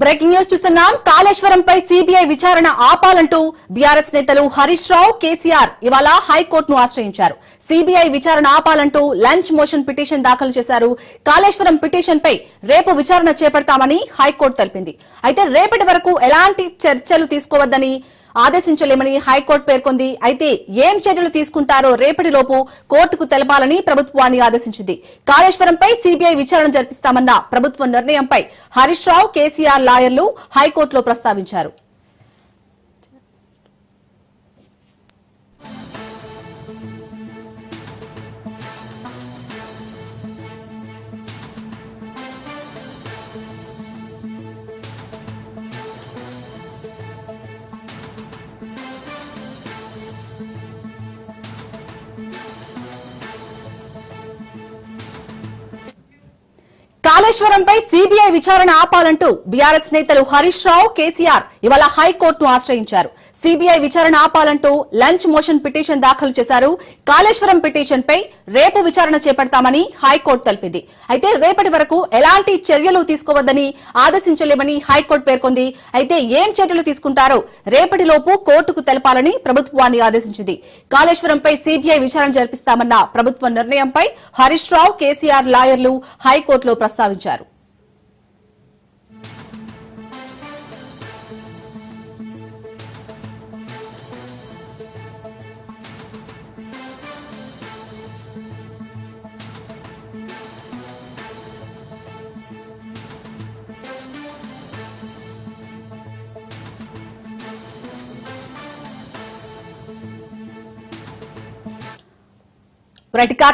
Breaking news చూస్తున్నాం. కాళేశ్వరంపై CBI విచారణ ఆపాలంటూ BRS నేతలు హరీష్ రావు, కేసీఆర్ ఇవాళ హైకోర్టును ఆశ్రయించారు. సిబిఐ విచారణ ఆపాలంటూ లంచ్ మోషన్ పిటిషన్ దాఖలు చేశారు. కాళేశ్వరం పిటిషన్ పై రేపు విచారణ చేపడతామని హైకోర్టు తెలిపింది. అయితే రేపటి వరకు ఎలాంటి చర్చలు తీసుకోవద్దని ఆదేశించలేమని హైకోర్టు పేర్కొంది. అయితే ఏం చర్యలు తీసుకుంటారో రేపటిలోపు కోర్టుకు తెలపాలని ప్రభుత్వాన్ని ఆదేశించింది. కాళేశ్వరంపై సిబిఐ విచారణ జరిపిస్తామన్న ప్రభుత్వ నిర్ణయంపై హరీష్ రావు, కేసీఆర్ లాయర్లు హైకోర్టులో ప్రస్తావించారు. కాళేశ్వరంపై సిబిఐ విచారణ ఆపాలంటూ బీఆర్ఎస్ నేతలు హరీష్ రావు, కేసీఆర్ ఇవాళ హైకోర్టును ఆశ్రయించారు. సిబిఐ విచారణ ఆపాలంటూ లంచ్ మోషన్ పిటిషన్ దాఖలు చేశారు. కాళేశ్వరం పిటిషన్ పై రేపు విచారణ చేపడతామని హైకోర్టు తెలిపింది. అయితే రేపటి వరకు ఎలాంటి చర్యలు తీసుకోవద్దని ఆదేశించలేమని హైకోర్టు పేర్కొంది. అయితే ఏం చర్యలు తీసుకుంటారో రేపటిలోపు కోర్టుకు తెలపాలని ప్రభుత్వాన్ని ఆదేశించింది. కాళేశ్వరంపై సిబిఐ విచారణ జరిపిస్తామన్న ప్రభుత్వ నిర్ణయంపై హరీష్ రావు, కేసీఆర్ లాయర్లు హైకోర్టులో ప్రస్తావించారు.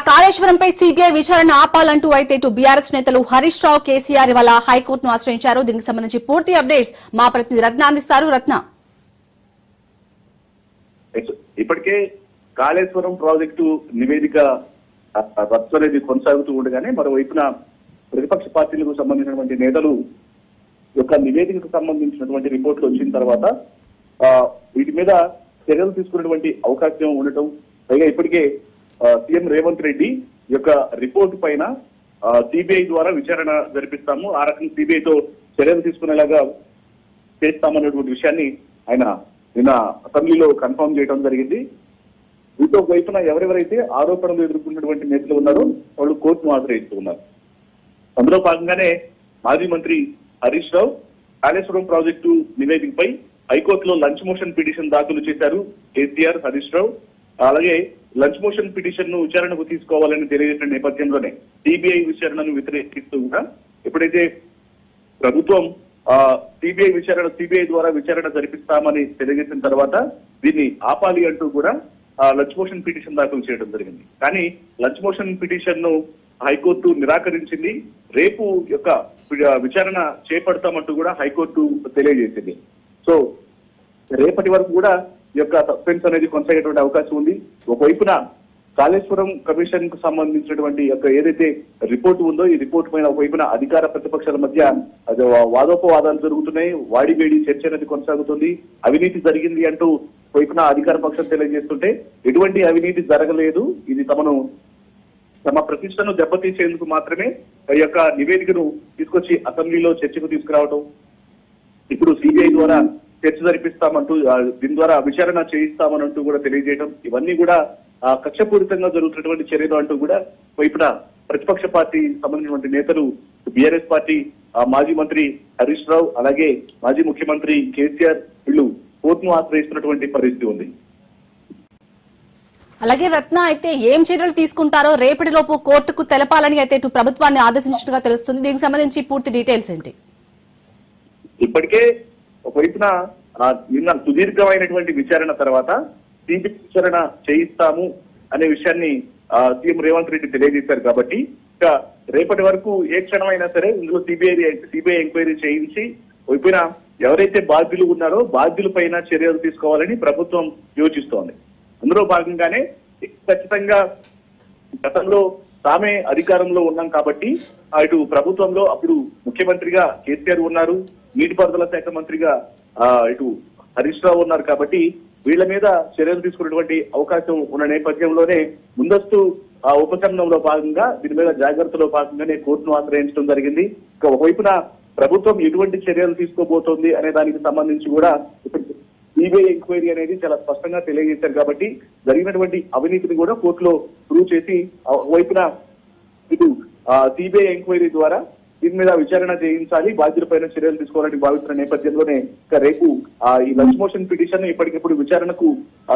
కాళేశ్వరంపై సిబిఐ విచారణ ఆపాలంటూ అయితే ఇటు బీఆర్ఎస్ నేతలు హరీష్ రావు, కేసీఆర్ ఇవాళ హైకోర్టును ఆశ్రయించారు. దీనికి సంబంధించి పూర్తి అప్డేట్స్ మా ప్రతినిధి రత్న అందిస్తారు. రత్న, ఇప్పటికే కాళేశ్వరం ప్రాజెక్టు నివేదిక రద్దు అనేది కొనసాగుతూ ఉండగానే మరోవైపున ప్రతిపక్ష పార్టీలకు సంబంధించినటువంటి నేతలు యొక్క నివేదికకు సంబంధించినటువంటి రిపోర్ట్లు వచ్చిన తర్వాత వీటి మీద చర్యలు తీసుకున్నటువంటి అవకాశం ఉండటం, పైగా ఇప్పటికే సీఎం రేవంత్ రెడ్డి యొక్క రిపోర్టు పైన సిబిఐ ద్వారా విచారణ జరిపిస్తాము, ఆ రకంగా సిబిఐతో చర్యలు తీసుకునేలాగా చేస్తామన్నటువంటి విషయాన్ని ఆయన నిన్న అసెంబ్లీలో కన్ఫర్మ్ చేయడం జరిగింది. వీటితో వైపున ఎవరెవరైతే ఆరోపణలు ఎదుర్కొన్నటువంటి నేతలు ఉన్నారో వాళ్ళు కోర్టును ఆశ్రయిస్తూ ఉన్నారు. అందులో భాగంగానే మాజీ మంత్రి హరీష్ రావు కాళేశ్వరం ప్రాజెక్టు నివేదికపై హైకోర్టులో లంచ్ మోషన్ పిటిషన్ దాఖలు చేశారు. కేసీఆర్, హరీష్ రావు అలాగే లంచ్ మోషన్ పిటిషన్ ను విచారణకు తీసుకోవాలని తెలియజేసిన నేపథ్యంలోనే సిబిఐ విచారణను వ్యతిరేకిస్తూ కూడా ఎప్పుడైతే ప్రభుత్వం సిబిఐ ద్వారా విచారణ జరిపిస్తామని తెలియజేసిన తర్వాత దీన్ని ఆపాలి అంటూ కూడా లంచ్ మోషన్ పిటిషన్ దాఖలు చేయడం జరిగింది. కానీ లంచ్ మోషన్ పిటిషన్ ను హైకోర్టు నిరాకరించింది. రేపు యొక్క విచారణ చేపడతామంటూ కూడా హైకోర్టు తెలియజేసింది. సో రేపటి వరకు కూడా ఈ యొక్క సస్పెన్స్ అనేది కొనసాగేటువంటి అవకాశం ఉంది. ఒకవైపున కాళేశ్వరం కమిషన్ కు సంబంధించినటువంటి యొక్క ఏదైతే రిపోర్టు ఉందో ఈ రిపోర్టు పైన ఒకవైపున అధికార ప్రతిపక్షాల మధ్య వాదోపవాదాలు జరుగుతున్నాయి, వాడివేడి చర్చ అనేది కొనసాగుతుంది. అవినీతి జరిగింది అంటూ ఒకవైపున అధికార పక్షం తెలియజేస్తుంటే ఎటువంటి అవినీతి జరగలేదు, ఇది తమ ప్రతిష్టను దెబ్బతీసేందుకు మాత్రమే ఈ యొక్క నివేదికను తీసుకొచ్చి అసెంబ్లీలో చర్చకు తీసుకురావడం, ఇప్పుడు సిబిఐ ద్వారా చర్చ జరిపిస్తామంటూ దీని ద్వారా విచారణ చేయిస్తామనంటూ కూడా తెలియజేయడం, ఇవన్నీ కూడా కక్షపూరితంగా జరుగుతున్నటువంటి చర్యలు అంటూ కూడా వైపున ప్రతిపక్ష పార్టీ సంబంధించినటువంటి నేతలు బీఆర్ఎస్ పార్టీ మాజీ మంత్రి హరీష్ రావు అలాగే మాజీ ముఖ్యమంత్రి కేసీఆర్ వీళ్ళు కోర్టును ఆశ్రయిస్తున్నటువంటి పరిస్థితి ఉంది. అలాగే రత్న, అయితే ఏం చర్యలు తీసుకుంటారో రేపటిలోపు కోర్టుకు తెలపాలని అయితే ఇటు ప్రభుత్వాన్ని ఆదేశించినట్టుగా తెలుస్తుంది. దీనికి సంబంధించి పూర్తి డీటెయిల్స్ ఏంటి? ఇప్పటికే ఒకవైపున నిన్న సుదీర్ఘమైనటువంటి విచారణ తర్వాత సిబిఐ విచారణ చేయిస్తాము అనే విషయాన్ని సీఎం రేవంత్ రెడ్డి తెలియజేశారు. కాబట్టి ఇక రేపటి వరకు ఏ క్షణమైనా సరే ఇందులో సిబిఐ ఎంక్వైరీ చేయించి వైపున ఎవరైతే బాధ్యులు ఉన్నారో బాధ్యుల పైన చర్యలు తీసుకోవాలని ప్రభుత్వం యోచిస్తోంది. అందులో భాగంగానే ఖచ్చితంగా గతంలో తామే అధికారంలో ఉన్నాం కాబట్టి ఇటు ప్రభుత్వంలో అప్పుడు ముఖ్యమంత్రిగా కేసీఆర్ ఉన్నారు, నీటిపారుదల శాఖ మంత్రిగా ఇటు హరీష్ రావు ఉన్నారు. కాబట్టి వీళ్ల మీద చర్యలు తీసుకున్నటువంటి అవకాశం ఉన్న నేపథ్యంలోనే ముందస్తు ఉపశమనంలో భాగంగా దీని మీద జాగ్రత్తలో భాగంగానే కోర్టును ఆశ్రయించడం జరిగింది. ఒకవైపున ప్రభుత్వం ఎటువంటి చర్యలు తీసుకోబోతోంది అనే దానికి సంబంధించి కూడా ఇప్పుడు సిబిఐ ఎంక్వైరీ అనేది చాలా స్పష్టంగా తెలియజేశారు కాబట్టి జరిగినటువంటి అవినీతిని కూడా కోర్టులో ప్రూవ్ చేసి వైపున ఇటు సిబిఐ ఎంక్వైరీ ద్వారా దీని మీద విచారణ చేయించాలి, బాధ్యులపైన చర్యలు తీసుకోవాలని భావిస్తున్న నేపథ్యంలోనే రేపు ఈ లంచ్ మోషన్ పిటిషన్ ఇప్పటికిప్పుడు విచారణకు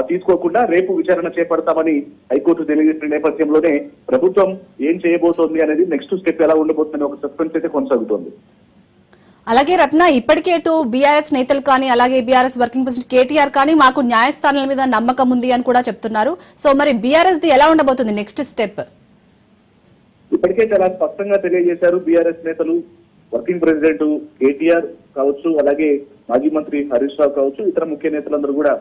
తీసుకోకుండా రేపు విచారణ చేపడతామని హైకోర్టు తెలియజేసిన నేపథ్యంలోనే ప్రభుత్వం ఏం చేయబోతోంది అనేది నెక్స్ట్ స్టెప్ ఎలా ఉండబోతుందని ఒక సస్పెన్స్ అయితే కొనసాగుతోంది. అలాగే రత్న, ఇప్పటికే అటు బీఆర్ఎస్ నేతలు కానీ అలాగే బీఆర్ఎస్ వర్కింగ్ ప్రెసిడెంట్ కేటీఆర్ కానీ మాకు న్యాయస్థానాల మీద నమ్మకం ఉంది అని కూడా చెప్తున్నారు. సో మరి బీఆర్ఎస్ ది ఎలా ఉండబోతుంది నెక్స్ట్ స్టెప్? ఇప్పటికే చాలా స్పష్టంగా తెలియజేశారు బీఆర్ఎస్ నేతలు, వర్కింగ్ ప్రెసిడెంట్ కేటీఆర్ కావచ్చు, అలాగే మాజీ మంత్రి హరీష్ రావు కావచ్చు, ఇతర ముఖ్య నేతలందరూ కూడా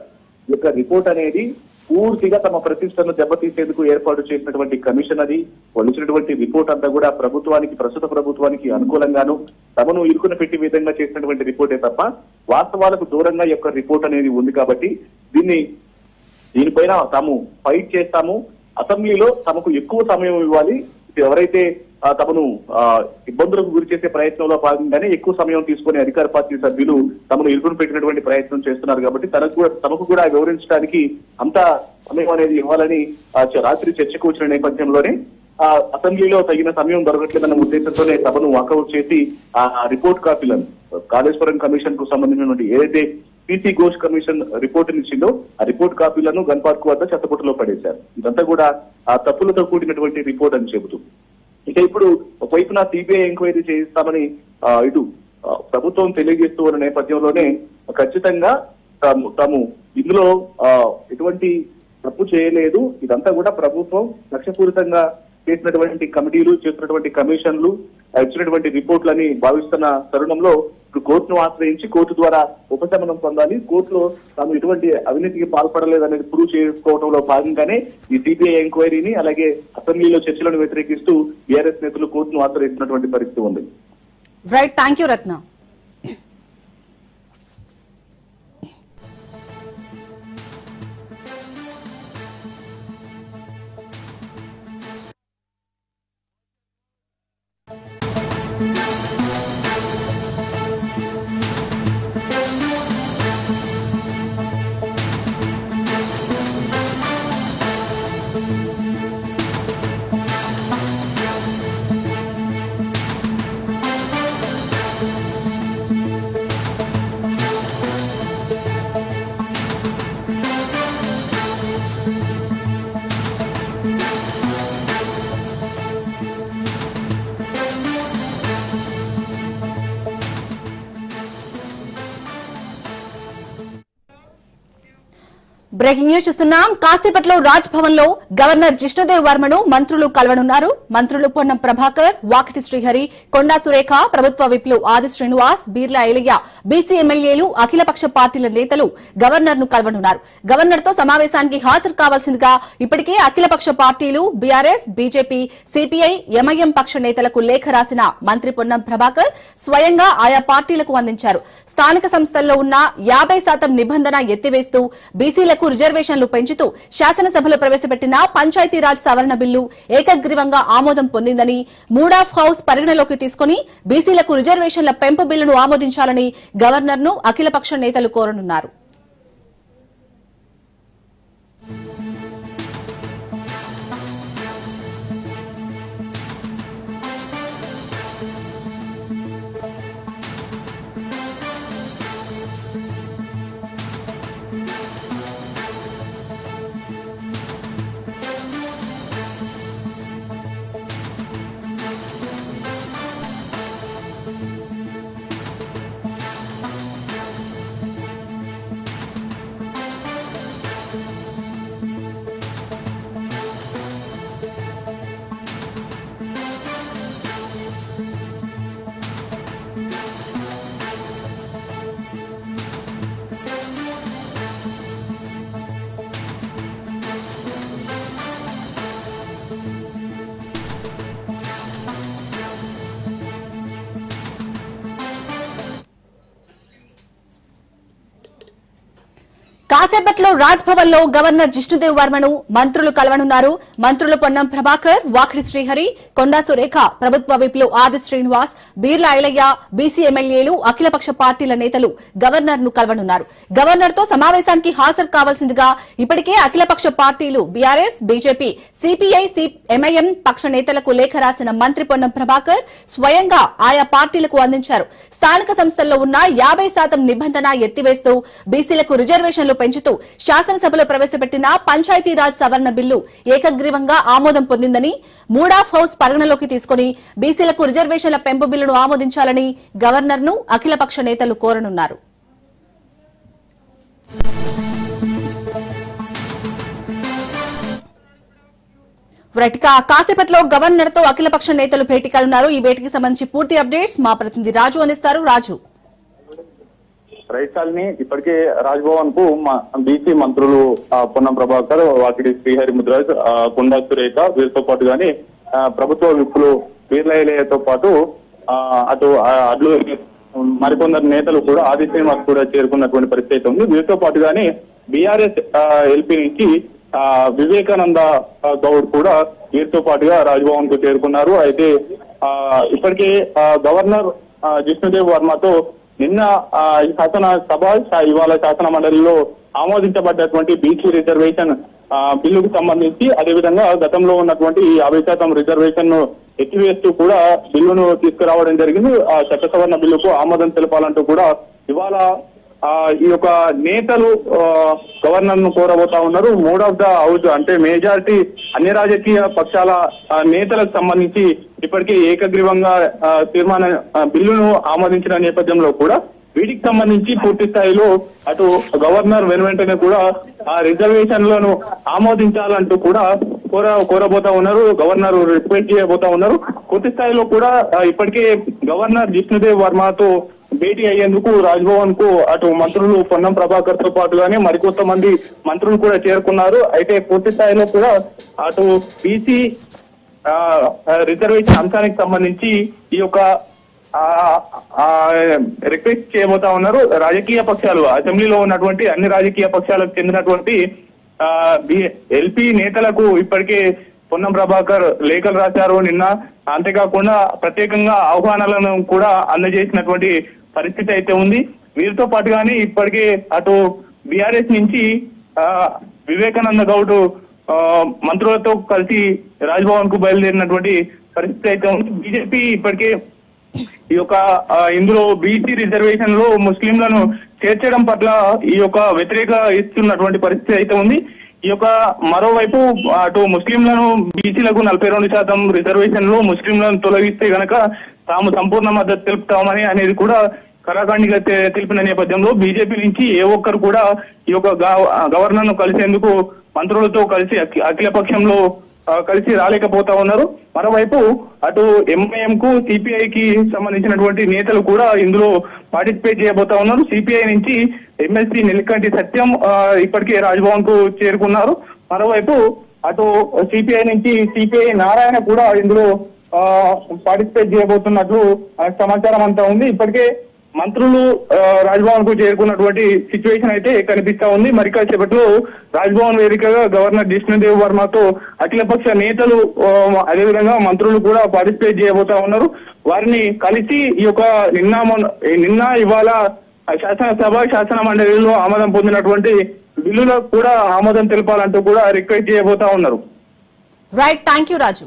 ఈ యొక్క రిపోర్ట్ అనేది పూర్తిగా తమ ప్రతిష్టను దెబ్బతీసేందుకు ఏర్పాటు చేసినటువంటి కమిషన్ అది. వాళ్ళు ఇచ్చినటువంటి రిపోర్ట్ అంతా కూడా ప్రస్తుత ప్రభుత్వానికి అనుకూలంగాను తమను ఇరుకున పెట్టి విధంగా చేసినటువంటి రిపోర్టే తప్ప వాస్తవాలకు దూరంగా ఈ యొక్క రిపోర్ట్ అనేది ఉంది. కాబట్టి దీనిపైన తాము ఫైట్ చేస్తాము, అసెంబ్లీలో తమకు ఎక్కువ సమయం ఇవ్వాలి, ఎవరైతే తమను ఇబ్బందులకు గురి చేసే ప్రయత్నంలో భాగంగానే ఎక్కువ సమయం తీసుకునే అధికార పార్టీ సభ్యులు తమను ఇరుకును పెట్టినటువంటి ప్రయత్నం చేస్తున్నారు. కాబట్టి తమకు కూడా వివరించడానికి అంత సమయం అనేది ఇవ్వాలని రాత్రి చర్చకు వచ్చిన నేపథ్యంలోనే అసెంబ్లీలో తగిన సమయం దొరకట్లేదన్న ఉద్దేశంతోనే సభను వాకౌట్ చేసి ఆ రిపోర్ట్ కాపీలను కాళేశ్వరం కమిషన్ కు సంబంధించినటువంటి ఏదైతే పీసీ ఘోష్ కమిషన్ రిపోర్ట్ ఇచ్చిందో ఆ రిపోర్ట్ కాపీలను గన్ పార్క్ వద్ద చెత్తపుట్టలో పడేశారు. ఇదంతా కూడా ఆ తప్పులతో కూడినటువంటి రిపోర్ట్ అని చెబుతూ ఇక ఇప్పుడు ఒకవైపున సిబిఐ ఎంక్వైరీ చేయిస్తామని ఇటు ప్రభుత్వం తెలియజేస్తూ ఉన్న నేపథ్యంలోనే ఖచ్చితంగా తాము ఇందులో ఎటువంటి తప్పు చేయలేదు, ఇదంతా కూడా ప్రభుత్వం లక్ష్యపూరితంగా చేసినటువంటి కమిటీలు, చేసినటువంటి కమిషన్లు, ఇచ్చినటువంటి రిపోర్ట్లని భావిస్తున్న తరుణంలో ఇప్పుడు కోర్టును ఆశ్రయించి కోర్టు ద్వారా ఉపశమనం పొందాలి, కోర్టులో తాము ఎటువంటి అవినీతికి పాల్పడలేదనేది ప్రూవ్ చేసుకోవడంలో భాగంగానే ఈ సిబిఐ ఎంక్వైరీని అలాగే అసెంబ్లీలో చర్చలను వ్యతిరేకిస్తూ బీఆర్ఎస్ నేతలు కోర్టును ఆశ్రయిస్తున్నటువంటి పరిస్థితి ఉంది. Right, thank you Ratna. Breaking news చూస్తున్నాం. కాసేపట్లో రాజ్ భవన్ లో గవర్నర్ జిష్ణుదేవ్ వర్మను మంత్రులు కలవనున్నారు. మంత్రులు పొన్నం ప్రభాకర్, వాకిటి శ్రీహరి, కొండా సురేఖ, ప్రభుత్వ విప్లు ఆది శ్రీనివాస్, బీర్లా ఎలియా, బీసీ ఎమ్మెల్యేలు, అఖిలపక్ష పార్టీల నేతలు గవర్నర్ ను కలవనున్నారు. గవర్నర్ తో సమావేశానికి హాజరు కావాల్సిందిగా ఇప్పటికే అఖిలపక్ష పార్టీలు బీఆర్ఎస్, బీజేపీ, సిపిఐ, ఎంఐఎం పక్ష నేతలకు లేఖ రాసిన మంత్రి పొన్నం ప్రభాకర్ స్వయంగా ఆయా పార్టీలకు అందించారు. స్థానిక సంస్థల్లో ఉన్న 50% నిబంధన ఎత్తివేస్తూ బీసీలకు రిజర్వేషన్లు పెంచుతూ శాసనసభలో ప్రవేశపెట్టిన పంచాయతీరాజ్ సవరణ బిల్లు ఏకగ్రీవంగా ఆమోదం పొందిందని, మూడాఫ్ హౌస్ పరిగణలోకి తీసుకుని బీసీలకు రిజర్వేషన్ల పెంపు బిల్లును ఆమోదించాలని గవర్నర్ ను అఖిలపక్ష నేతలు కోరనున్నారు. కాసేపట్లో రాజ్ భవన్ లో గవర్నర్ జిష్ణుదేవ్ వర్మను మంత్రులు కలవనున్నారు. మంత్రులు పొన్నం ప్రభాకర్, వాకిడి శ్రీహరి, కొండా సురేఖ, ప్రభుత్వ విప్లు ఆది శ్రీనివాస్, బీర్లా ఐలయ్య, బీసీ ఎమ్మెల్యేలు, అఖిలపక్ష పార్టీల నేతలు గవర్నర్ ను కలవనున్నారు. గవర్నర్ తో సమావేశానికి హాజరు కావాల్సిందిగా ఇప్పటికే అఖిలపక్ష పార్టీలు బీఆర్ఎస్, బీజేపీ, సిపిఐ, ఎంఐఎం పక్ష నేతలకు లేఖ రాసిన మంత్రి పొన్నం ప్రభాకర్ స్వయంగా ఆయా పార్టీలకు అందించారు. స్థానిక సంస్థల్లో ఉన్న 50% నిబంధన ఎత్తివేస్తూ బీసీలకు రిజర్వేషన్లు పెంచుతూ శాసనసభలో ప్రవేశపెట్టిన పంచాయతీరాజ్ సవరణ బిల్లు ఏకగ్రీవంగా ఆమోదం పొందిందని, మూడాఫ్ హౌస్ పరిగణలోకి తీసుకుని బీసీలకు రిజర్వేషన్ల పెంపు బిల్లును ఆమోదించాలని గవర్నర్ ను అఖిలపక్ష నేతలు కోరనున్నారు. కాసేపట్లో గవర్నర్ తో అఖిలపక్ష నేతలు భేటీ కానున్నారు. ఈ భేటీకి సంబంధించి పూర్తి అప్డేట్స్ మా ప్రతినిధి రాజు అందిస్తారు. రాజు, రైతాల్ని ఇప్పటికే రాజ్భవన్ కు బీసీ మంత్రులు పొన్నం ప్రభాకర్, వాకిడి శ్రీహరి ముద్రాజ్, కొండా సురేఖ వీరితో పాటు గాని ప్రభుత్వ విప్పులు వీర్లయ్యతో పాటు అడ్లు మరికొందరు నేతలు కూడా ఆది శ్రీనివాస్ కూడా చేరుకున్నటువంటి పరిస్థితి ఉంది. వీరితో పాటు గాని బీఆర్ఎస్ ఎల్పీ నుంచి వివేకానంద గౌడ్ కూడా వీరితో పాటుగా రాజ్భవన్ కు చేరుకున్నారు. అయితే ఇప్పటికే గవర్నర్ జిష్ణుదేవ్ వర్మతో నిన్న శాసన సభ ఇవాళ శాసన మండలిలో ఆమోదించబడ్డటువంటి బీసీ రిజర్వేషన్ బిల్లుకు సంబంధించి, అదేవిధంగా గతంలో ఉన్నటువంటి 50% రిజర్వేషన్ ను ఎత్తివేస్తూ కూడా బిల్లును తీసుకురావడం జరిగింది. ఆ చట్ట సవరణ బిల్లుకు ఆమోదం తెలపాలంటూ కూడా ఇవాళ ఈ యొక్క నేతలు గవర్నర్ ను కోరబోతా ఉన్నారు. మూడ్ ఆఫ్ ద హౌస్ అంటే మెజారిటీ అన్ని రాజకీయ పక్షాల నేతలకు సంబంధించి ఇప్పటికే ఏకగ్రీవంగా తీర్మాన బిల్లును ఆమోదించిన నేపథ్యంలో కూడా వీటికి సంబంధించి పూర్తి స్థాయిలో అటు గవర్నర్ వెనువెంటనే కూడా ఆ రిజర్వేషన్లను ఆమోదించాలంటూ కూడా కోరబోతా ఉన్నారు. గవర్నర్ రిక్వెస్ట్ చేయబోతా ఉన్నారు. పూర్తి స్థాయిలో కూడా ఇప్పటికే గవర్నర్ జిష్ణుదేవ్ వర్మతో భేటీ అయ్యేందుకు రాజ్భవన్ కు అటు మంత్రులు పొన్నం ప్రభాకర్ తో పాటుగానే మరికొంతమంది మంత్రులు కూడా చేరుకున్నారు. అయితే పూర్తి స్థాయిలో కూడా అటు బీసీ రిజర్వేషన్ అంశానికి సంబంధించి ఈ యొక్క రిక్వెస్ట్ చేయబోతా ఉన్నారు. రాజకీయ పక్షాలు అసెంబ్లీలో ఉన్నటువంటి అన్ని రాజకీయ పక్షాలకు చెందినటువంటి ఎల్పీ నేతలకు ఇప్పటికే పొన్నం ప్రభాకర్ లేఖలు రాశారు నిన్న. అంతేకాకుండా ప్రత్యేకంగా ఆహ్వానాలను కూడా అందజేసినటువంటి పరిస్థితి అయితే ఉంది. వీరితో పాటుగానే ఇప్పటికే అటు బీఆర్ఎస్ నుంచి వివేకానంద గౌడ్ మంత్రులతో కలిసి రాజ్భవన్ కు బయలుదేరినటువంటి పరిస్థితి అయితే ఉంది. బీజేపీ ఇప్పటికే ఈ యొక్క ఇందులో బీసీ రిజర్వేషన్ లో ముస్లింలను చేర్చడం పట్ల ఈ యొక్క వ్యతిరేక ఇస్తున్నటువంటి పరిస్థితి అయితే ఉంది. ఈ యొక్క మరోవైపు అటు ముస్లింలను బీసీలకు 42% రిజర్వేషన్ లో ముస్లింలను తొలగిస్తే గనక తాము సంపూర్ణ మద్దతు తెలుపుతామని అనేది కూడా కరాఖండిగా తెలిపిన నేపథ్యంలో బీజేపీ నుంచి ఏ ఒక్కరు కూడా ఈ యొక్క గవర్నర్ ను కలిసేందుకు మంత్రులతో కలిసి అఖిల పక్షంలో కలిసి రాలేకపోతా ఉన్నారు. మరోవైపు అటు ఎంఐఎం కు సిపిఐకి సంబంధించినటువంటి నేతలు కూడా ఇందులో పార్టిసిపేట్ చేయబోతా ఉన్నారు. సిపిఐ నుంచి ఎమ్మెల్సీ నెల్లికంటి సత్యం ఇప్పటికే రాజ్భవన్ కు చేరుకున్నారు. మరోవైపు అటు సిపిఐ నుంచి సిపిఐ నారాయణ కూడా ఇందులో పార్టిసిపేట్ చేయబోతున్నట్లు సమాచారం అంతా ఉంది. ఇప్పటికే మంత్రులు రాజ్భవన్ కు చేరుకున్నటువంటి సిచ్యువేషన్ అయితే కనిపిస్తా ఉంది. మరి కాసేపట్లో రాజ్భవన్ వేదికగా గవర్నర్ జిష్ణుదేవ్ వర్మతో అఖిలపక్ష నేతలు అదేవిధంగా మంత్రులు కూడా పార్టిసిపేట్ చేయబోతా ఉన్నారు. వారిని కలిసి ఈ యొక్క నిన్న ఇవాళ శాసనసభ శాసన మండలిలో ఆమోదం పొందినటువంటి బిల్లులకు కూడా ఆమోదం తెలపాలంటూ కూడా రిక్వెస్ట్ చేయబోతా ఉన్నారు. రైట్, థ్యాంక్ యూ రాజు.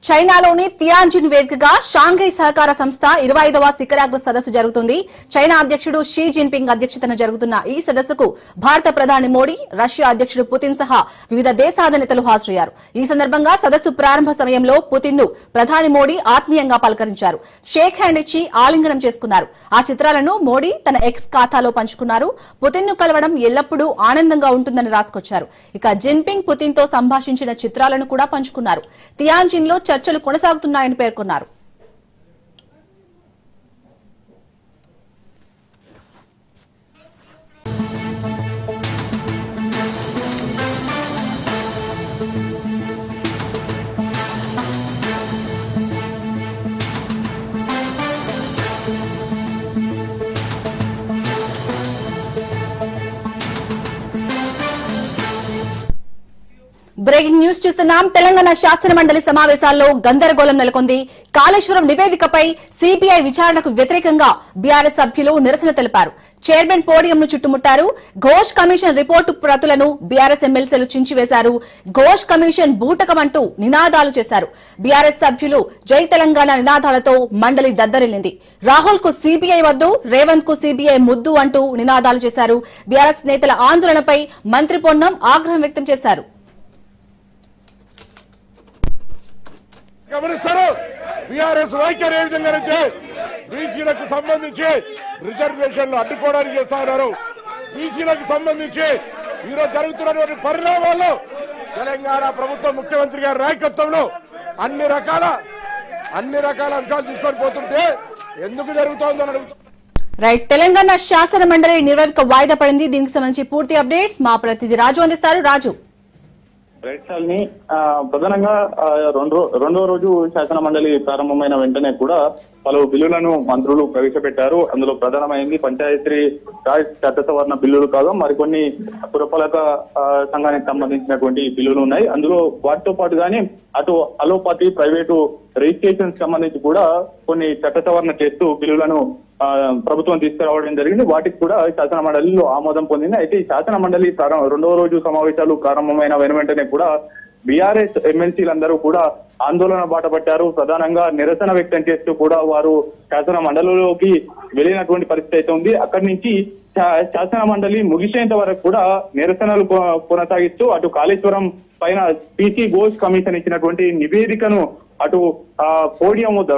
చైనాలోని తియాన్జిన్ వేదికగా షాంఘై సహకార సంస్థ 25వ శిఖరాగ్ర సదస్సు జరుగుతుంది. చైనా అధ్యక్షుడు షీ జిన్పింగ్ అధ్యక్షతన జరుగుతున్న ఈ సదస్సుకు భారత ప్రధాని మోడీ, రష్యా అధ్యక్షుడు పుతిన్ సహా వివిధ దేశాధినేతలు హాజరయ్యారు. ఈ సందర్భంగా సదస్సు ప్రారంభ సమయంలో పుతిన్ ను ప్రధాని మోడీ ఆత్మీయంగా పలకరించారు. షేక్ హ్యాండ్ ఇచ్చి ఆలింగనం చేసుకున్నారు. ఆ చిత్రాలను మోడీ తన ఎక్స్ ఖాతాలో పంచుకున్నారు. పుతిన్ ను కలవడం ఎల్లప్పుడూ ఆనందంగా ఉంటుందని రాసుకొచ్చారు. ఇక జిన్పింగ్ పుతిన్ తో సంభాషించిన చిత్రాలను కూడా పంచుకున్నారు. తియాన్జిన్ లో చర్చలు కొనసాగుతున్నాయని పేర్కొన్నారు. బ్రేకింగ్ న్యూస్ చూస్తున్నాం. తెలంగాణ శాసన మండలి సమావేశాల్లో గందరగోళం నెలకొంది. కాళేశ్వరం నివేదికపై సిబిఐ విచారణకు వ్యతిరేకంగా బీఆర్ఎస్ సభ్యులు నిరసన తెలిపారు. చైర్మన్ పోడియంను చుట్టుముట్టారు. ఘోష్ కమిషన్ రిపోర్టు ప్రతులను బీఆర్ఎస్ ఎమ్మెల్సీలు చించివేశారు. ఘోష్ కమిషన్ బూటకమంటూ నినాదాలు చేశారు. బీఆర్ఎస్ సభ్యులు జై తెలంగాణ నినాదాలతో మండలి దద్దరిల్లింది. రాహుల్ కు సిబిఐ వద్దు, రేవంత్ కు సిబిఐ ముద్దు అంటూ నినాదాలు చేశారు. బీఆర్ఎస్ నేతల ఆందోళనపై మంత్రి పొన్నం ఆగ్రహం వ్యక్తం చేశారు. గమనిస్తారు బీఆర్ఎస్ వైఖరి ఏ విధంగా అంటే బీసీలకు సంబంధించి రిజర్వేషన్లు అడ్డుకోవడానికి చేస్తా ఉన్నారు. బీసీలకు సంబంధించి ఈరోజు జరుగుతున్నటువంటి పరిణామాల్లో తెలంగాణ ప్రభుత్వం ముఖ్యమంత్రి గారి నాయకత్వంలో అన్ని రకాల అంశాలు తీసుకొని పోతుంటే ఎందుకు జరుగుతోందని అడుగుతున్నారు. రైట్, తెలంగాణ శాసన మండలి నివేదిక వాయిదా పడింది. దీనికి సంబంధించి పూర్తి అప్డేట్స్ మా ప్రతినిధి రాజు అందిస్తారు. రాజు, రైట్సాల్ని ప్రధానంగా రెండో రోజు శాసన మండలి ప్రారంభమైన వెంటనే కూడా పలు బిల్లులను మంత్రులు ప్రవేశపెట్టారు. అందులో ప్రధానమైంది పంచాయతీ రాజ్ చట్ట సవరణ బిల్లులు కాదు, మరికొన్ని పురపాలక సంఘానికి సంబంధించినటువంటి బిల్లులు ఉన్నాయి. అందులో వాటితో పాటుగానే అటు అలోపతి ప్రైవేటు రిజిస్ట్రేషన్ సంబంధించి కూడా కొన్ని చట్ట సవరణ చేస్తూ బిల్లులను ప్రభుత్వం తీసుకురావడం జరిగింది. వాటికి కూడా శాసన మండలిలో ఆమోదం పొందింది. అయితే ఈ శాసన మండలి రెండవ రోజు సమావేశాలు ప్రారంభమైన వెంటనే కూడా బీఆర్ఎస్ ఎమ్మెల్సీలందరూ కూడా ఆందోళన బాట పట్టారు. ప్రధానంగా నిరసన వ్యక్తం చేస్తూ కూడా వారు శాసన మండలిలోకి వెళ్ళినటువంటి పరిస్థితి అయితే ఉంది. అక్కడి నుంచి శాసన మండలి ముగిసేంత వరకు కూడా నిరసనలు కొనసాగిస్తూ అటు కాళేశ్వరం పైన పీసీ ఘోష్ కమిషన్ ఇచ్చినటువంటి నివేదికను అటు పోడియం వద్ద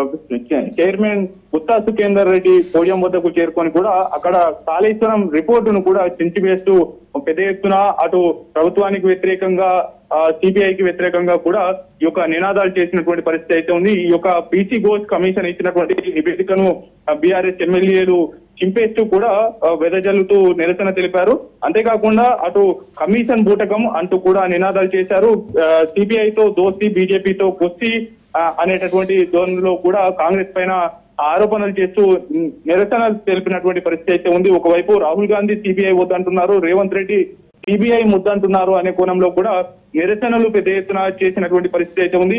చైర్మన్ గుత్తా సుఖేందర్ రెడ్డి పోడియం వద్దకు చేరుకొని కూడా అక్కడ కాళేశ్వరం రిపోర్టును కూడా చించివేస్తూ పెద్ద ఎత్తున అటు ప్రభుత్వానికి వ్యతిరేకంగా సిబిఐకి వ్యతిరేకంగా కూడా ఈ యొక్క నినాదాలు చేసినటువంటి పరిస్థితి అయితే ఉంది. ఈ యొక్క పీసీ ఘోష్ కమిషన్ ఇచ్చినటువంటి నివేదికను బీఆర్ఎస్ ఎమ్మెల్యేలు చింపేస్తూ కూడా వెదజల్లుతూ నిరసన తెలిపారు. అంతేకాకుండా అటు కమిషన్ బూటకం అంటూ కూడా నినాదాలు చేశారు. సిబిఐతో దోస్తీ, బీజేపీతో కుస్తీ అనేటటువంటి ధోరణిలో కూడా కాంగ్రెస్ పైన ఆరోపణలు చేస్తూ నిరసన తెలిపినటువంటి పరిస్థితి అయితే ఉంది. ఒకవైపు రాహుల్ గాంధీ సిబిఐ వద్దంటున్నారు, రేవంత్ రెడ్డి సిబిఐ ముద్దంటున్నారు అనే కోణంలో కూడా నిరసనలు పెద్ద ఎత్తున చేసినటువంటి పరిస్థితి అయితే ఉంది.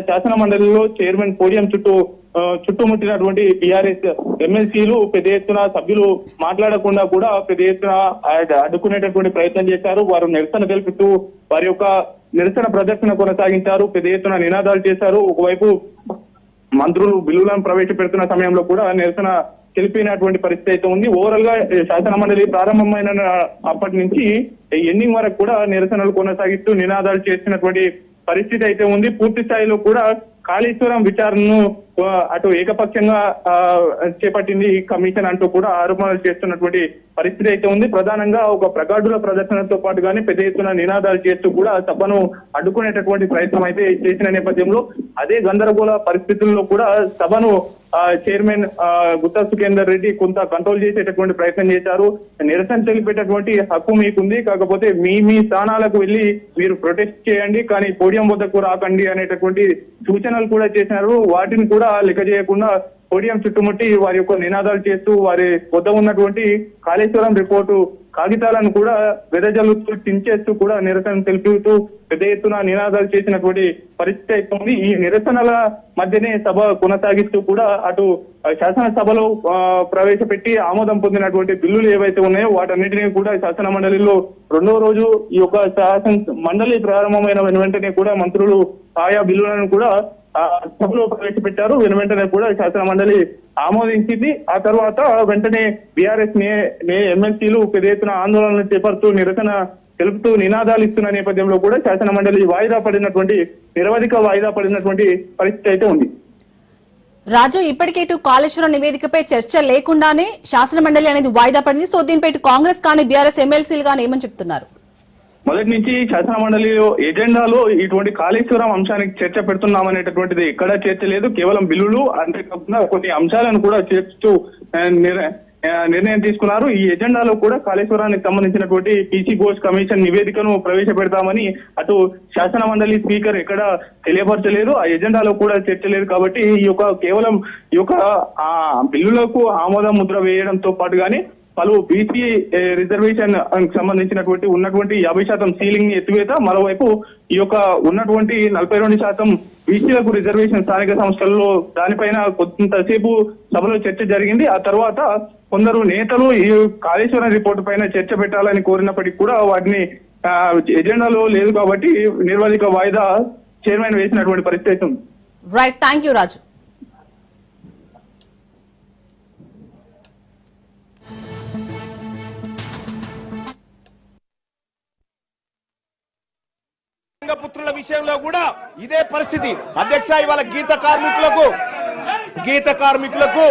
శాసన మండలిలో చైర్మన్ పోడియం చుట్టుముట్టినటువంటి బీఆర్ఎస్ ఎమ్మెల్సీలు పెద్ద ఎత్తున సభ్యులు మాట్లాడకుండా కూడా పెద్ద ఎత్తున అడ్డుకునేటటువంటి ప్రయత్నం చేశారు. వారు నిరసన తెలుపుతూ వారి యొక్క నిరసన ప్రదర్శన కొనసాగించారు. పెద్ద ఎత్తున నినాదాలు చేశారు. ఒకవైపు మంత్రులు బిల్లులను ప్రవేశపెడుతున్న సమయంలో కూడా నిరసన తెలిపినటువంటి పరిస్థితి అయితే ఉంది. ఓవరాల్ గా శాసన మండలి ప్రారంభమైన అప్పటి నుంచి ఎండింగ్ వరకు కూడా నిరసనలు కొనసాగిస్తూ నినాదాలు చేసినటువంటి పరిస్థితి అయితే ఉంది. పూర్తి స్థాయిలో కూడా కాళేశ్వరం విచారణను అటు ఏకపక్షంగా చేపట్టింది కమిషన్ అంటూ కూడా ఆరోపణలు చేస్తున్నటువంటి పరిస్థితి అయితే ఉంది. ప్రధానంగా ఒక ప్రగాఢుల ప్రదర్శనతో పాటుగానే పెద్ద ఎత్తున నినాదాలు చేస్తూ కూడా సభను అడ్డుకునేటటువంటి ప్రయత్నం అయితే చేసిన నేపథ్యంలో అదే గందరగోళ పరిస్థితుల్లో కూడా సభను చైర్మన్ గుత్తా సుఖేందర్ రెడ్డి కొంత కంట్రోల్ చేసేటటువంటి ప్రయత్నం చేశారు. నిరసన తెలిపేటటువంటి హక్కు మీకుంది, కాకపోతే మీ స్థానాలకు వెళ్లి మీరు ప్రొటెస్ట్ చేయండి, కానీ పోడియం వద్దకు రాకండి అనేటటువంటి సూచనలు కూడా చేశారు. వాటిని కూడా లెక్క చేయకుండా పోడియం చుట్టుముట్టి వారి యొక్క నినాదాలు చేస్తూ వారి వద్ద ఉన్నటువంటి కాళేశ్వరం రిపోర్టు కాగితాలను కూడా వెదజల్లుతూ చించేస్తూ కూడా నిరసన తెలుపుతూ పెద్ద ఎత్తున నినాదాలు చేసినటువంటి పరిస్థితి అవుతుంది. ఈ నిరసనల మధ్యనే సభ కొనసాగిస్తూ కూడా అటు శాసనసభలో ప్రవేశపెట్టి ఆమోదం పొందినటువంటి బిల్లులు ఏవైతే ఉన్నాయో వాటన్నిటినీ కూడా శాసన మండలిలో రెండో రోజు ఈ యొక్క శాసన మండలి ప్రారంభమైన వెంటనే కూడా మంత్రులు ఆయా బిల్లులను కూడా సభలో ప్రవేశపెట్టారు. వెంటనే కూడా శాసన మండలి ఆమోదించింది. ఆ తర్వాత వెంటనే బీఆర్ఎస్ ఎమ్మెల్సీలు పెద్ద ఎత్తున ఆందోళనలు చేపడుతూ నిరసన తెలుపుతూ నినాదాలు ఇస్తున్న నేపథ్యంలో కూడా శాసన మండలి నిరవధిక వాయిదా పడినటువంటి పరిస్థితి అయితే ఉంది. రాజు, ఇప్పటికే ఇటు కాళేశ్వరం నివేదికపై చర్చ లేకుండానే శాసన మండలి అనేది వాయిదా పడింది. సో దీనిపై కాంగ్రెస్ కానీ బీఆర్ఎస్ ఎమ్మెల్సీలు కానీ ఏమని చెప్తున్నారు? మొదటి నుంచి శాసన మండలిలో ఎజెండాలో ఇటువంటి కాళేశ్వరం అంశానికి చర్చ పెడుతున్నామనేటటువంటిది ఎక్కడా చర్చ లేదు. కేవలం బిల్లులు అంతేకాకుండా కొన్ని అంశాలను కూడా చేర్చుతూ నిర్ణయం తీసుకున్నారు. ఈ ఎజెండాలో కూడా కాళేశ్వరానికి సంబంధించినటువంటి పీసీ ఘోష్ కమిషన్ నివేదికను ప్రవేశపెడతామని అటు శాసన మండలి స్పీకర్ ఎక్కడ తెలియపరచలేదు. ఆ ఎజెండాలో కూడా చర్చ లేదు. కాబట్టి కేవలం ఈ యొక్క బిల్లులకు ఆమోద ముద్ర వేయడంతో పాటుగానే పలు బీసీ రిజర్వేషన్ సంబంధించినటువంటి ఉన్నటువంటి 50% సీలింగ్ ని ఎత్తివేత, మరోవైపు ఈ యొక్క ఉన్నటువంటి 42% బీసీలకు రిజర్వేషన్ స్థానిక సంస్థల్లో దానిపైన కొంతసేపు సభలో చర్చ జరిగింది. ఆ తర్వాత కొందరు నేతలు ఈ కాళేశ్వరం రిపోర్టు పైన చర్చ పెట్టాలని కోరినప్పటికీ కూడా వాటిని ఎజెండాలో లేదు కాబట్టి నిర్వాధిక వాయిదా చైర్మన్ వేసినటువంటి పరిస్థితి ఉంది. రైట్, థ్యాంక్ యూ రాజు. పుత్రుల విషయంలో కూడా ఇదే పరిస్థితి అధ్యక్ష. ఇవాళ గీత కార్మికులకు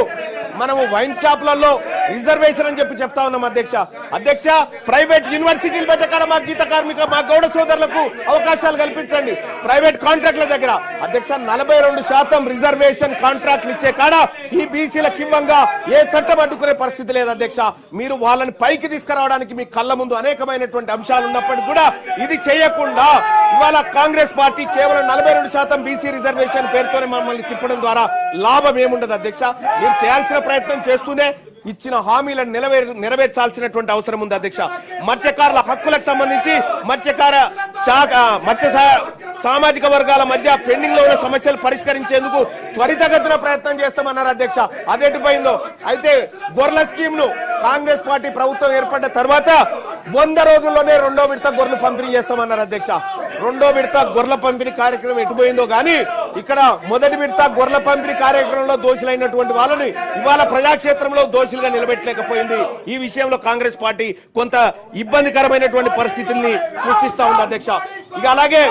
మనము వైన్ షాపులలో రిజర్వేషన్ అని చెప్పి చెప్తా ఉన్నాం అధ్యక్ష. ప్రైవేట్ యూనివర్సిటీలు పెట్టక్కడ మా గీత కార్మిక మా గౌడ సోదరులకు అవకాశాలు కల్పించండి. ప్రైవేట్ కాంట్రాక్ట్ల దగ్గర అధ్యక్ష 42% రిజర్వేషన్ కాంట్రాక్ట్లు ఇచ్చే కాడ ఈ బీసీలకు ఇవ్వంగా ఏ చట్టం అడ్డుకునే పరిస్థితి లేదు అధ్యక్ష. మీరు వాళ్ళని పైకి తీసుకురావడానికి మీ కళ్ళ ముందు అనేకమైనటువంటి అంశాలు ఉన్నప్పటికీ కూడా ఇది చేయకుండా ఇవాళ కాంగ్రెస్ పార్టీ కేవలం 42% బీసీ రిజర్వేషన్ పేరుతోనే మమ్మల్ని తిప్పడం ద్వారా లాభం ఏముండదు అధ్యక్ష. మీరు చేయాల్సిన ప్రయత్నం చేస్తూనే ఇచ్చిన హామీలను నెరవేర్చాల్సినటువంటి అవసరం ఉంది అధ్యక్ష. మత్స్యకారుల హక్కులకు సంబంధించి మత్స్య సామాజిక వర్గాల మధ్య పెండింగ్ లో ఉన్న సమస్యలు పరిష్కరించేందుకు త్వరితగతిన ప్రయత్నం చేస్తామన్నారు అధ్యక్ష. అదేటిపోయిందో అయితే గొర్రెల స్కీమ్ ను కాంగ్రెస్ పార్టీ ప్రభుత్వం ఏర్పడిన తర్వాత 100 రోజుల్లోనే 2వ విడత గొర్రెలు పంపిణీ చేస్తామన్నారు అధ్యక్ష. 2వ విడత గొర్రెల పంపిణీ కార్యక్రమం ఎటుపోయిందో గానీ ఇక్కడ మొదటి విడత గొర్రెల పంపిణీ కార్యక్రమంలో దోషులైనటువంటి వాళ్ళని ఇవాళ ప్రజాక్షేత్రంలో దోషులుగా నిలబెట్టలేకపోయింది. ఈ విషయంలో కాంగ్రెస్ పార్టీ కొంత ఇబ్బందికరమైనటువంటి పరిస్థితుల్ని సృష్టిస్తా ఉంది అధ్యక్ష. ఇక అలాగే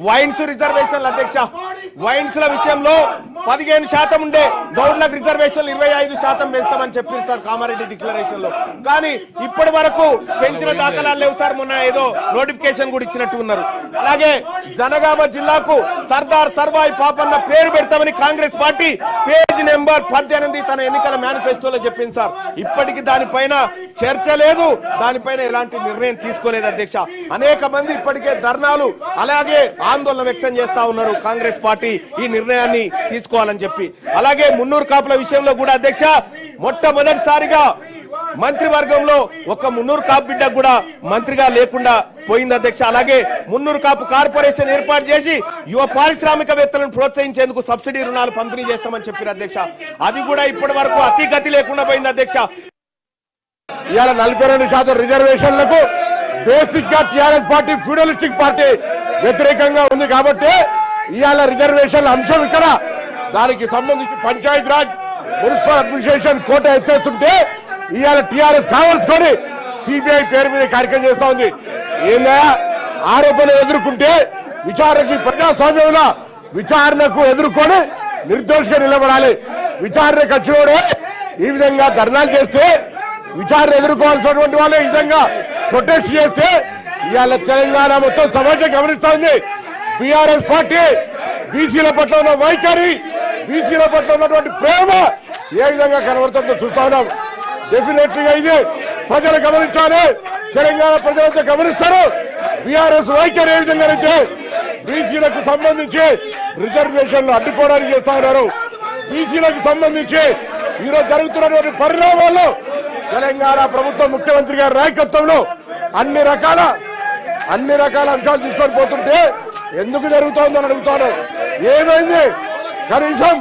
వైన్స్ రిజర్వేషన్లు అధ్యక్ష. వైన్స్ ల విషయంలో 15% ఉండే గౌడ్లకు రిజర్వేషన్లు 25% పెంచుతామని చెప్పింది సార్ కామారెడ్డి డిక్లరేషన్ లో. కానీ ఇప్పటి వరకు పెంచిన దాఖలాలు లేవు సార్. మొన్న ఏదో నోటిఫికేషన్ కూడా ఇచ్చినట్టు ఉన్నారు. అలాగే జనగామ జిల్లాకు సర్దార్ సర్వాయి పాపన్న పేరు పెడతామని కాంగ్రెస్ పార్టీ పేజ్ నెంబర్ 18 తన ఎన్నికల మేనిఫెస్టోలో చెప్పింది సార్. ఇప్పటికీ దానిపైన చర్చ లేదు, దానిపైన ఎలాంటి నిర్ణయం తీసుకోలేదు అధ్యక్ష. అనేక మంది ఇప్పటికే ధర్నాలు అలాగే ఆందోళన వ్యక్తం చేస్తా ఉన్నారు కాంగ్రెస్ పార్టీ ఈ నిర్ణయాన్ని తీసుకోవాలని చెప్పి. అలాగే మున్నూరు కాపుల విషయంలో కూడా అధ్యక్ష మొట్టమొదటిసారిగా మంత్రివర్గంలో ఒక మున్నూరు కాపు బిడ్డ కూడా మంత్రిగా లేకుండా పోయింది అధ్యక్ష. అలాగే మున్నూరు కాపు కార్పొరేషన్ ఏర్పాటు చేసి యువ పారిశ్రామికవేత్తలను ప్రోత్సహించేందుకు సబ్సిడీ రుణాలు పంపిణీ చేస్తామని చెప్పారు అధ్యక్ష. అది కూడా ఇప్పటి వరకు అతిగతి లేకుండా పోయింది అధ్యక్ష. ఇవాళ 42% రిజర్వేషన్లకు బేసిక్ గా టిఆర్ఎస్ పార్టీ ఫ్యూడలిస్టిక్ పార్టీ వ్యతిరేకంగా ఉంది కాబట్టి ఇవాళ రిజర్వేషన్ల అంశం ఇక్కడ దానికి సంబంధించి పంచాయతీ రాజ్ మున్సిపల్ అడ్మినిస్ట్రేషన్ కోట ఎత్తేస్తుంటే ఇవాళ టిఆర్ఎస్ కావాల్సుకొని సిబిఐ పేరు మీద కార్యక్రమం చేస్తా ఉంది. ఏందా ఆరోపణలు ఎదుర్కొంటే విచారణకి ప్రజాస్వామ్యంలో విచారణకు ఎదుర్కొని నిర్దోషిగా నిలబడాలి. విచారణకు వచ్చినోడే ఈ విధంగా ధర్నాలు చేస్తే విచారణ ఎదుర్కోవాల్సినటువంటి వాళ్ళు ఈ విధంగా ప్రొటెస్ట్ చేస్తే ఇవాళ తెలంగాణ మొత్తం సమాజం గమనిస్తా ఉంది. బీఆర్ఎస్ పార్టీ బీసీల పట్ల ఉన్న వైఖరి, బీసీల పట్ల ఉన్నటువంటి ప్రేమ ఏ విధంగా కనబడుతుందో చూస్తా ఉన్నాం. డెఫినెట్లీగా ఇది ప్రజలు గమనించాలి, తెలంగాణ ప్రజలంతా గమనిస్తారు. బీఆర్ఎస్ వైఖరి ఏ విధంగా అయితే బీసీలకు సంబంధించి రిజర్వేషన్లు అడ్డుకోవడానికి చేస్తా ఉన్నారు. బీసీలకు సంబంధించి ఈరోజు జరుగుతున్నటువంటి పరిణామాల్లో తెలంగాణ ప్రభుత్వం ముఖ్యమంత్రి గారి నాయకత్వంలో అన్ని రకాల అంశాలు తీసుకొని పోతుంటే ఎందుకు జరుగుతోందని అడుగుతాను. ఏమైంది? కనీసం